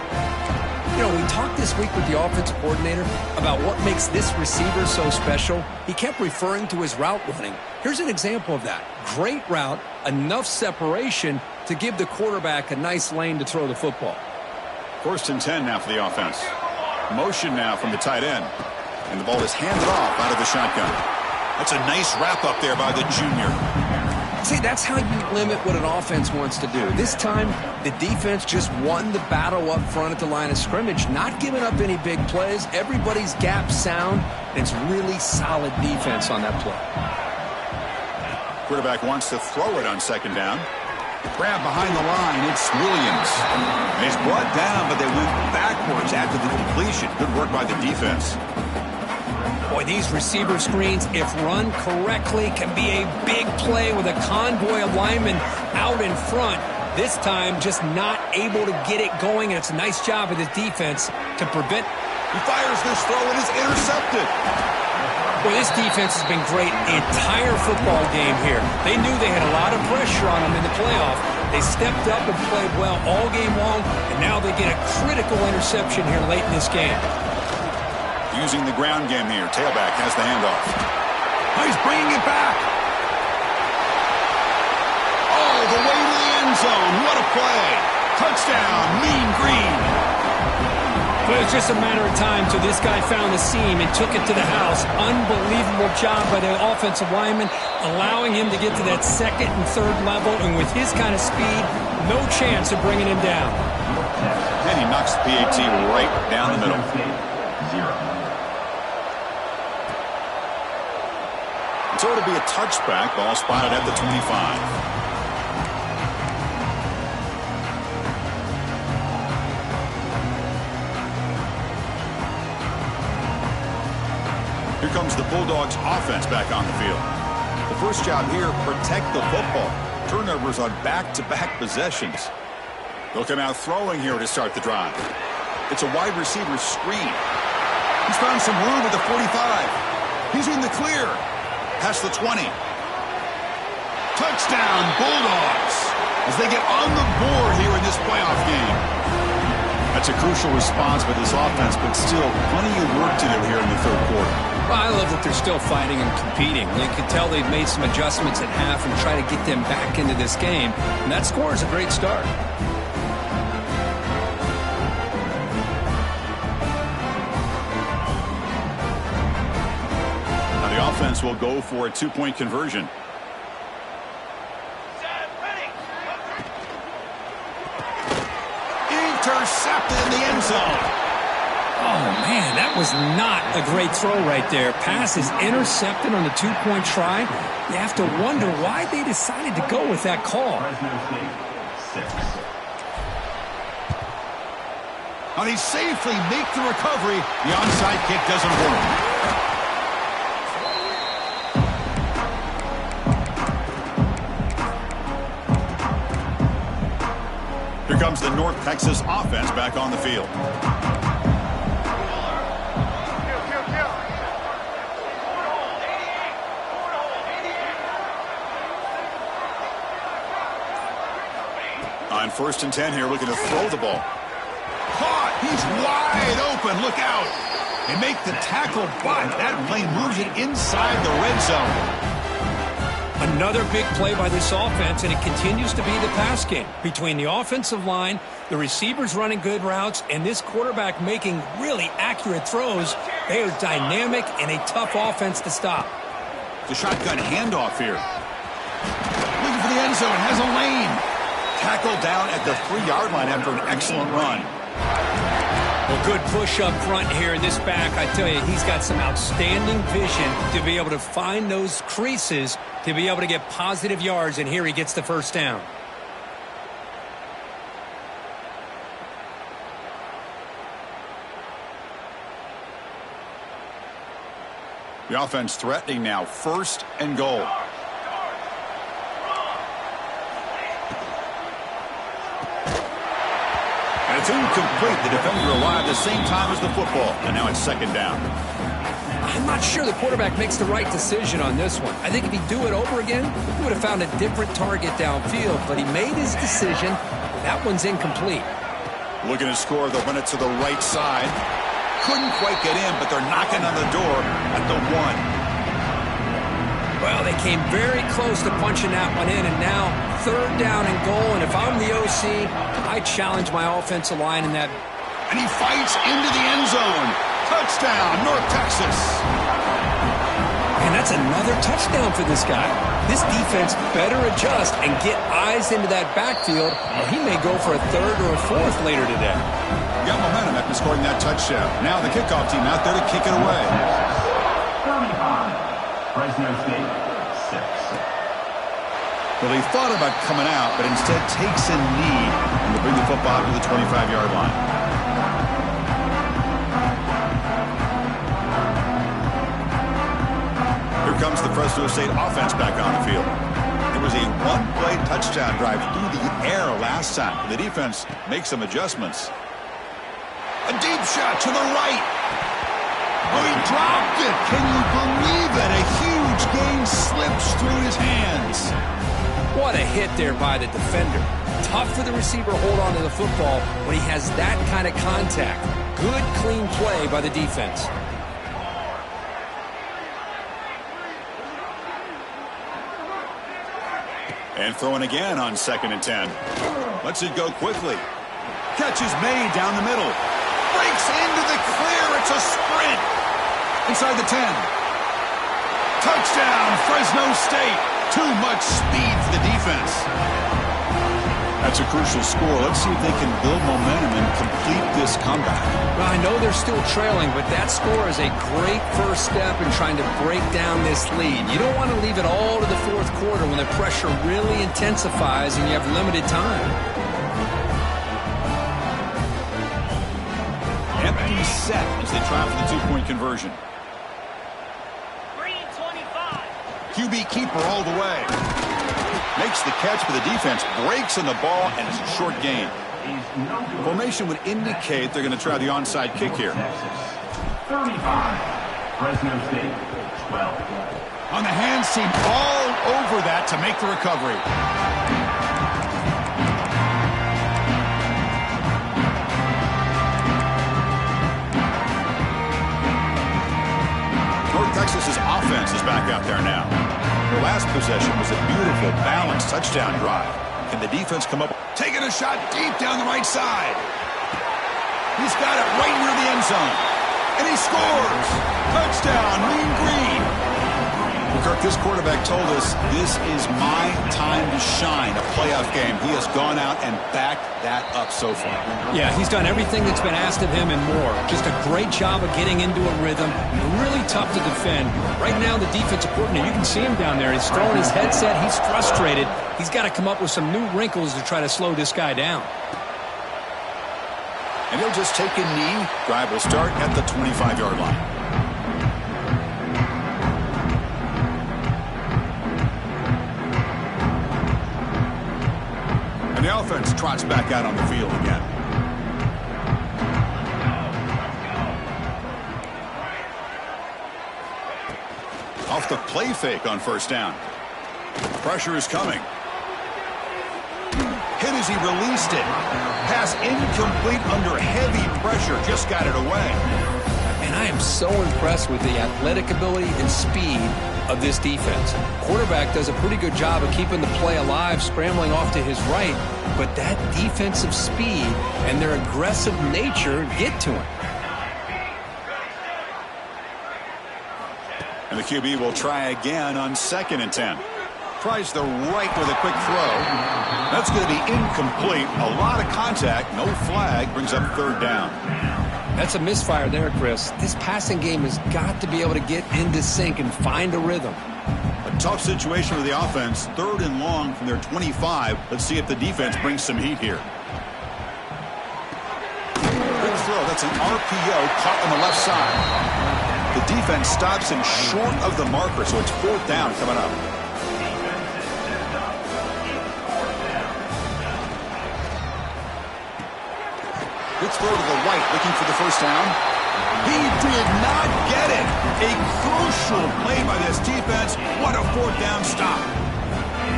You know, we talked this week with the offensive coordinator about what makes this receiver so special. He kept referring to his route running. Here's an example of that. Great route, enough separation to give the quarterback a nice lane to throw the football. 1st and 10 now for the offense. Motion now from the tight end. And the ball is handed off out of the shotgun. That's a nice wrap up there by the junior. See, that's how you limit what an offense wants to do. This time, the defense just won the battle up front at the line of scrimmage, not giving up any big plays. Everybody's gap sound, and it's really solid defense on that play. Quarterback wants to throw it on second down. Grab behind the line. It's Williams. And he's brought down, but they went backwards after the completion. Good work by the defense. Boy, these receiver screens, if run correctly, can be a big play with a convoy of linemen out in front. This time, just not able to get it going, and it's a nice job of the defense to prevent. He fires this throw, and it's intercepted. Boy, this defense has been great the entire football game here. They knew they had a lot of pressure on them in the playoff. They stepped up and played well all game long, and now they get a critical interception here late in this game. Using the ground game here. Tailback has the handoff. Oh, he's bringing it back. Oh, the way to the end zone. What a play. Touchdown, Mean Green. Well, it was just a matter of time till this guy found the seam and took it to the house. Unbelievable job by the offensive lineman, allowing him to get to that second and third level. And with his kind of speed, no chance of bringing him down. And he knocks the PAT right down the middle. 0. So it'll be a touchback. Ball spotted at the 25. Here comes the Bulldogs offense back on the field. The first job here, protect the football. Turnovers on back-to-back possessions. They'll come out throwing here to start the drive. It's a wide receiver screen. He's found some room at the 45. He's in the clear. Past the 20. Touchdown, Bulldogs, as they get on the board here in this playoff game. That's a crucial response by this offense, but still plenty of work to do here in the third quarter. Well, I love that they're still fighting and competing. You can tell they've made some adjustments at half and try to get them back into this game. And that score is a great start. Offense will go for a two-point conversion. Intercepted in the end zone. Oh, man, that was not a great throw right there. Pass is intercepted on the two-point try. You have to wonder why they decided to go with that call. And he safely makes the recovery. The onside kick doesn't work. Here comes the North Texas offense back on the field. On 1st and 10 here, looking to throw the ball. Caught! He's wide open. Look out. They make the tackle, but that play moves it inside the red zone. Another big play by this offense, and it continues to be the pass game. Between the offensive line, the receivers running good routes, and this quarterback making really accurate throws, they are dynamic and a tough offense to stop. The shotgun handoff here. Looking for the end zone, has a lane. Tackled down at the 3-yard line after an excellent run. Well, good push up front here in this back. I tell you, he's got some outstanding vision to be able to find those creases to be able to get positive yards, and here he gets the first down. The offense threatening now, 1st and goal. And it's incomplete. The defender alive the same time as the football. And now it's 2nd down. I'm not sure the quarterback makes the right decision on this one. I think if he'd do it over again, he would have found a different target downfield, but he made his decision. That one's incomplete. Looking to score, they'll run it to the right side. Couldn't quite get in, but they're knocking on the door at the 1. Well, they came very close to punching that one in, and now 3rd down and goal. And if I'm the OC, I challenge my offensive line in that. And he fights into the end zone. Touchdown, North Texas. And that's another touchdown for this guy. This defense better adjust and get eyes into that backfield, or he may go for a 3rd or a 4th later today. Got momentum after scoring that touchdown. Now the kickoff team out there to kick it away. 35. Fresno State, 6. Well, he thought about coming out, but instead takes a knee and will bring the football to the 25-yard line. Here comes the Fresno State offense back on the field. It was a one-play touchdown drive through the air last time. The defense makes some adjustments. A deep shot to the right. Oh, he dropped it. Can you believe it? A huge gain slips through his hands. What a hit there by the defender. Tough for the receiver to hold on to the football when he has that kind of contact. Good, clean play by the defense. And throwing again on 2nd and 10. Lets it go quickly. Catch is made down the middle. Breaks into the clear. It's a sprint. Inside the 10. Touchdown, Fresno State. Too much speed for the defense. That's a crucial score. Let's see if they can build momentum and complete this comeback. Well, I know they're still trailing, but that score is a great first step in trying to break down this lead. You don't want to leave it all to the 4th quarter when the pressure really intensifies and you have limited time. Empty set as they try for the 2-point conversion. QB keeper all the way. Makes the catch, but the defense breaks on the ball, and it's a short gain. Formation would indicate they're going to try the onside kick here. 35. Fresno State, 12. On the hands team, all over that to make the recovery. North Texas's offense is back out there now. Their last possession was a beautiful, balanced touchdown drive. Can the defense come up? Taking a shot deep down the right side. He's got it right near the end zone. And he scores. Touchdown, Mean Green. Well, Kirk, this quarterback told us this is my time to shine, a playoff game. He has gone out and backed that up so far. Yeah, he's done everything that's been asked of him and more. Just a great job of getting into a rhythm. Really tough to defend. Right now, the defensive coordinator, you can see him down there. He's throwing his headset. He's frustrated. He's got to come up with some new wrinkles to try to slow this guy down. And he'll just take a knee. Drive will start at the 25-yard line. And the offense trots back out on the field again. Off the play fake on 1st down. Pressure is coming. Hit as he released it. Pass incomplete under heavy pressure. Just got it away. And I am so impressed with the athletic ability and speed of this defense. Quarterback does a pretty good job of keeping the play alive, scrambling off to his right, but that defensive speed and their aggressive nature get to him. And the QB will try again on 2nd and 10. Tries the right with a quick throw. That's going to be incomplete. A lot of contact. No flag. Brings up 3rd down. That's a misfire there, Chris. This passing game has got to be able to get into sync and find a rhythm. A tough situation with the offense. 3rd and long from their 25. Let's see if the defense brings some heat here. Good throw. That's an RPO caught on the left side. The defense stops him short of the marker, so it's 4th down coming up. Good throw to the right, looking for the 1st down. He did not get it. A crucial play by this defense. What a fourth down stop.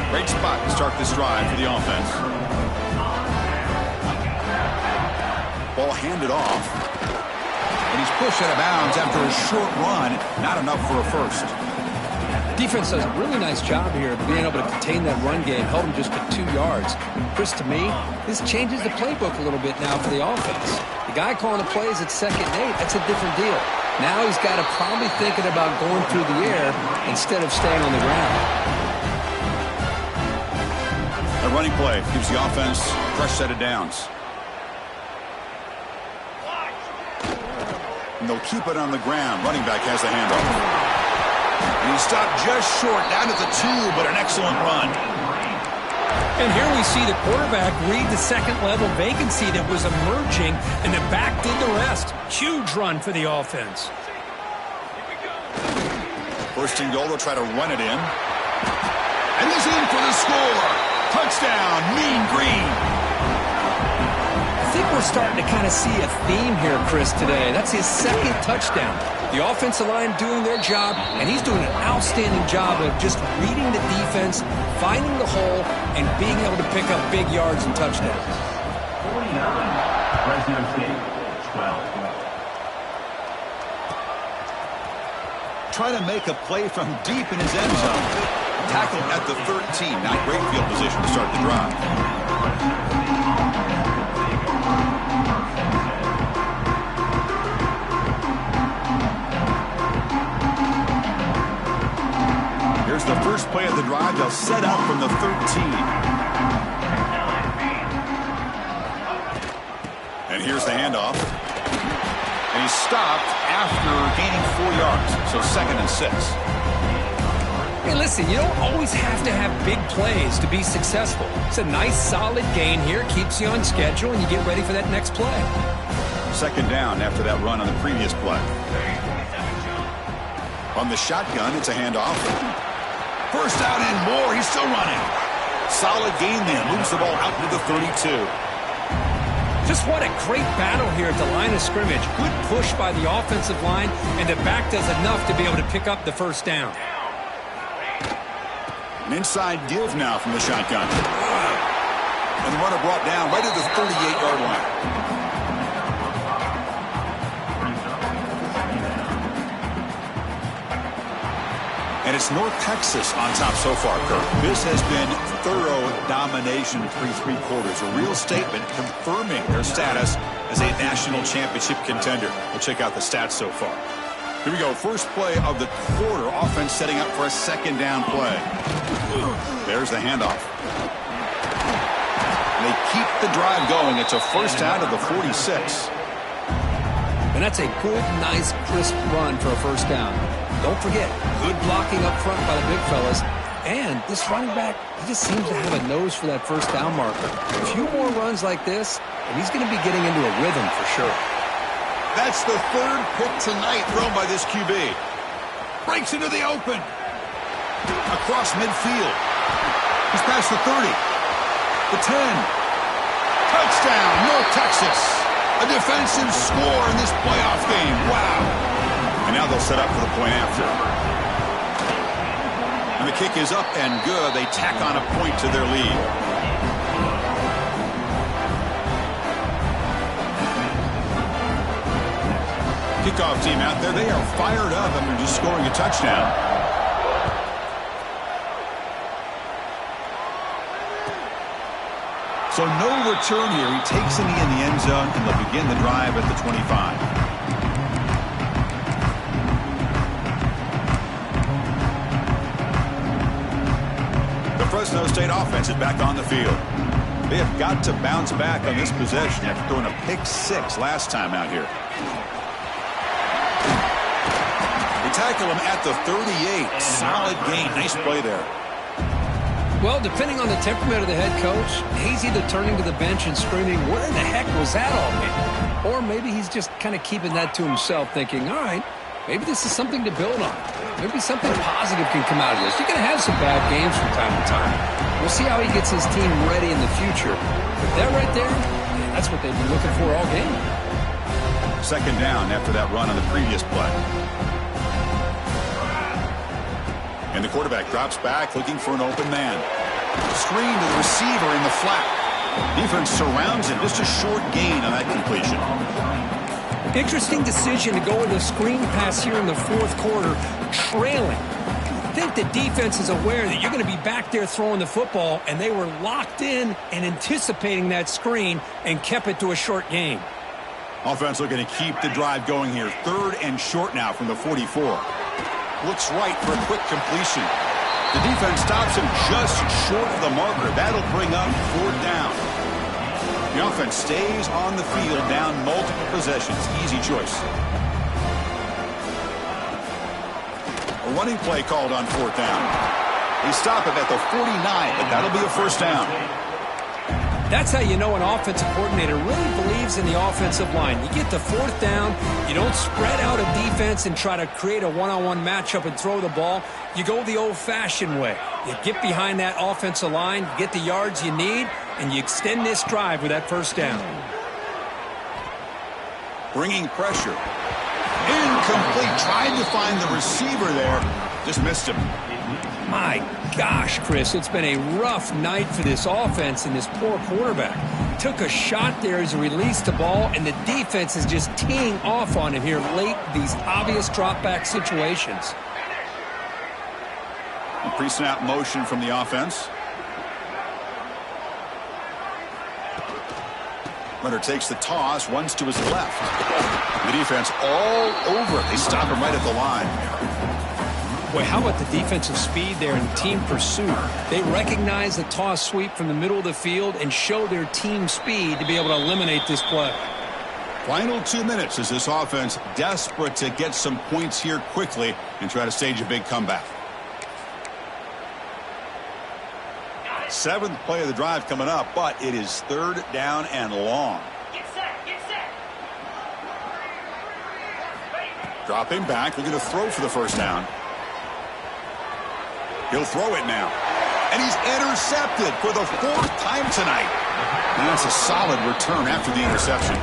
Great spot to start this drive for the offense. Ball handed off. And he's pushed out of bounds after a short run. Not enough for a first. Defense does a really nice job here of being able to contain that run game, held him just to 2 yards. Chris, to me, this changes the playbook a little bit now for the offense. The guy calling the plays at 2nd and 8, that's a different deal. Now he's got to probably thinking about going through the air instead of staying on the ground. A running play gives the offense a fresh set of downs. And they'll keep it on the ground. Running back has the handoff. And he stopped just short, down to the 2, but an excellent run. And here we see the quarterback read the second-level vacancy that was emerging, and the back did the rest. Huge run for the offense. First and goal, they'll try to run it in. And he's in for the score. Touchdown, Mean Green. I think we're starting to kind of see a theme here, Chris, today. That's his 2nd touchdown. The offensive line doing their job, and he's doing an outstanding job of just reading the defense, finding the hole, and being able to pick up big yards and touchdowns. 49, Fresno State, 12. Try to make a play from deep in his end zone. Tackle at the 13. Now great field position to start the drive. Here's the first play of the drive. They'll set up from the 13. And here's the handoff. And he's stopped after gaining 4 yards. So 2nd and 6. Hey, listen, you don't always have to have big plays to be successful. It's a nice, solid gain here. Keeps you on schedule, and you get ready for that next play. 2nd down after that run on the previous play. On the shotgun, it's a handoff. First out and more. He's still running. Solid gain then. Moves the ball out to the 32. Just what a great battle here at the line of scrimmage. Good push by the offensive line, and the back does enough to be able to pick up the first down. An inside give now from the shotgun. And the runner brought down right at the 38-yard line. And it's North Texas on top so far, Kirk. This has been thorough domination through 3 quarters. A real statement confirming their status as a national championship contender. We'll check out the stats so far. Here we go. First play of the quarter. Offense setting up for a 2nd down play. There's the handoff. And they keep the drive going. It's a first down to the 46. And that's a good, nice, crisp run for a first down. Don't forget, good blocking up front by the big fellas. And this running back, he just seems to have a nose for that first down marker. A few more runs like this, and he's going to be getting into a rhythm for sure. That's the 3rd pick tonight thrown by this QB. Breaks into the open. Across midfield. He's past the 30. The 10. Touchdown, North Texas. A defensive score in this playoff game. Wow. And now they'll set up for the point after. And the kick is up and good. They tack on a point to their lead. Kickoff team out there. They are fired up after just scoring a touchdown. So no return here. He takes it in the end zone, and they'll begin the drive at the 25. Fresno State offense is back on the field. They have got to bounce back on this possession after throwing a pick 6 last time out here. They tackle him at the 38. Solid gain. Nice play there. Well, depending on the temperament of the head coach, he's either turning to the bench and screaming, where the heck was that all mean? Or maybe he's just kind of keeping that to himself, thinking, all right, maybe this is something to build on. Maybe something positive can come out of this. You're going to have some bad games from time to time. We'll see how he gets his team ready in the future. But that right there, that's what they've been looking for all game. Second down after that run on the previous play. And the quarterback drops back looking for an open man. Screen to the receiver in the flat. Defense surrounds him. Just a short gain on that completion. Interesting decision to go with a screen pass here in the fourth quarter, trailing. I think the defense is aware that you're going to be back there throwing the football, and they were locked in and anticipating that screen and kept it to a short gain. Offense looking to keep the drive going here. Third and short now from the 44. Looks right for a quick completion. The defense stops him just short of the marker. That'll bring up fourth down. The offense stays on the field down multiple possessions. Easy choice. A running play called on fourth down. They stop it at the 49, but that'll be a first down. That's how you know an offensive coordinator really believes in the offensive line. You get to fourth down, you don't spread out a defense and try to create a one-on-one matchup and throw the ball. You go the old-fashioned way. You get behind that offensive line, get the yards you need, and you extend this drive with that first down. Bringing pressure. Incomplete. Tried to find the receiver there. Just missed him. My gosh, Chris, it's been a rough night for this offense and this poor quarterback. Took a shot there as he released the ball, and the defense is just teeing off on him here late, these obvious drop-back situations. A pre-snap motion from the offense. Runner takes the toss, runs to his left. The defense all over it. They stop him right at the line. Boy, how about the defensive speed there and team pursuit? They recognize the toss sweep from the middle of the field and show their team speed to be able to eliminate this play. Final 2 minutes as this offense desperate to get some points here quickly and try to stage a big comeback. Seventh play of the drive coming up, but it is third down and long. Get set, get set. Dropping back, looking to throw for the first down. He'll throw it now. And he's intercepted for the fourth time tonight. And that's a solid return after the interception.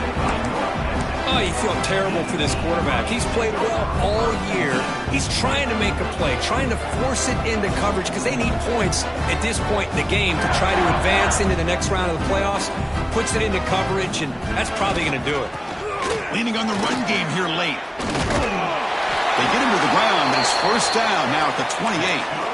Oh, you feel terrible for this quarterback. He's played well all year. He's trying to make a play, trying to force it into coverage because they need points at this point in the game to try to advance into the next round of the playoffs. Puts it into coverage, and that's probably going to do it. Leaning on the run game here late. They get him to the ground, but it's first down now at the 28.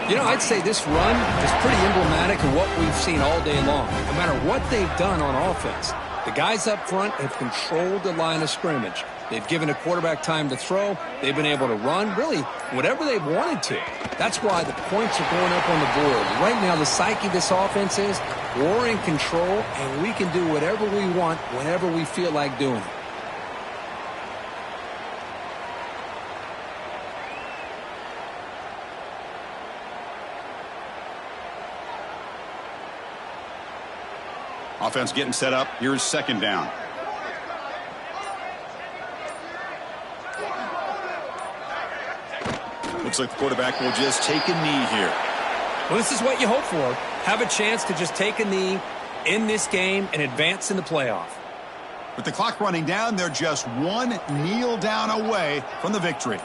You know, I'd say this run is pretty emblematic of what we've seen all day long. No matter what they've done on offense, the guys up front have controlled the line of scrimmage. They've given a quarterback time to throw. They've been able to run, really, whatever they've wanted to. That's why the points are going up on the board. Right now, the psyche of this offense is we're in control, and we can do whatever we want whenever we feel like doing it. Offense getting set up. Here's second down. Looks like the quarterback will just take a knee here. Well, this is what you hope for. Have a chance to just take a knee in this game and advance in the playoff. With the clock running down, they're just one kneel down away from the victory.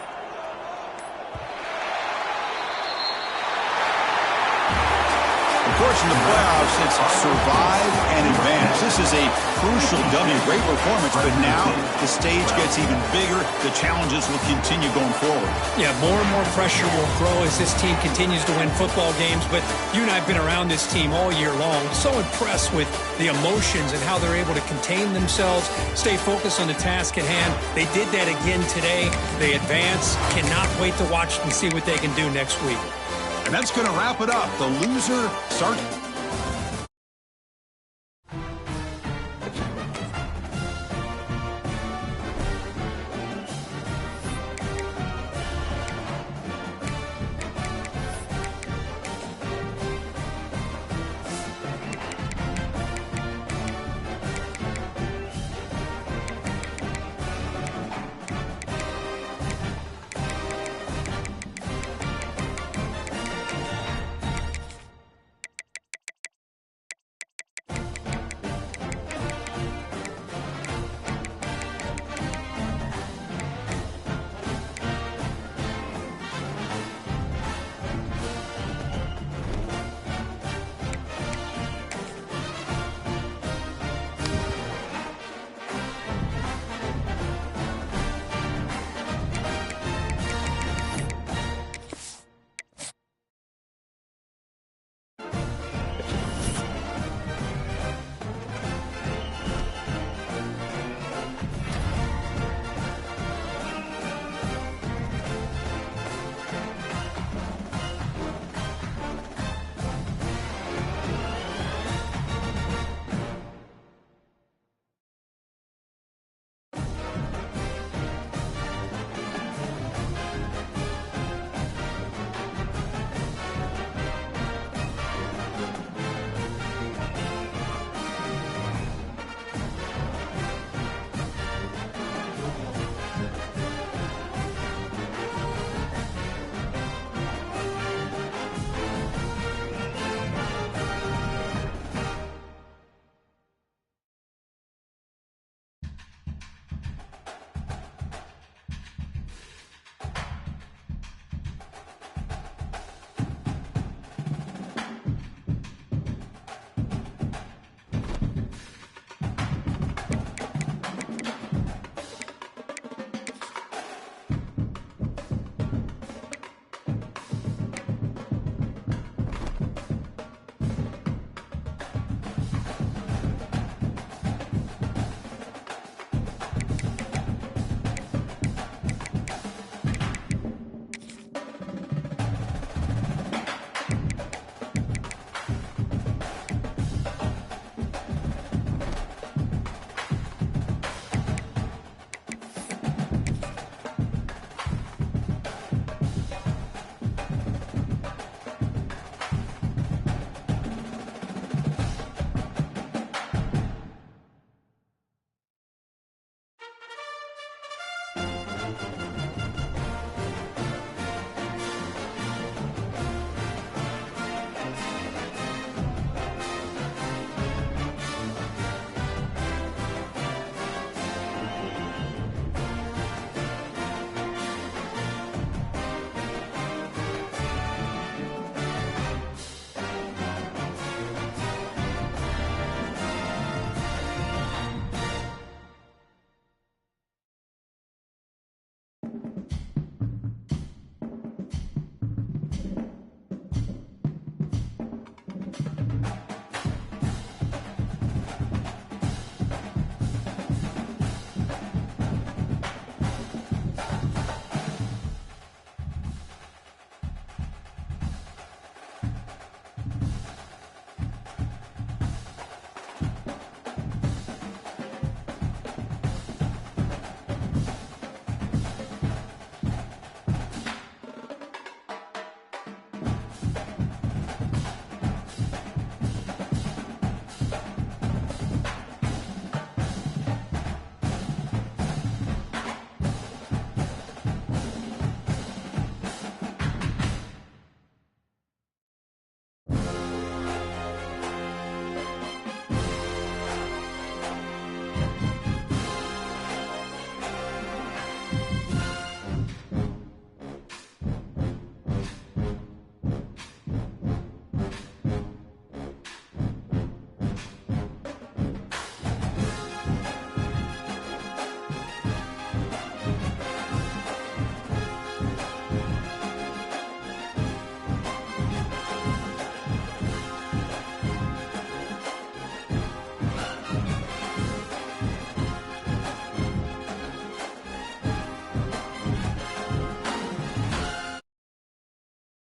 Of course, in the playoffs, it's survive and advance. This is a crucial W. Great performance, but now the stage gets even bigger. The challenges will continue going forward. Yeah, more and more pressure will grow as this team continues to win football games. But you and I have been around this team all year long. So impressed with the emotions and how they're able to contain themselves, stay focused on the task at hand. They did that again today. They advance. Cannot wait to watch and see what they can do next week. And that's going to wrap it up. The loser starts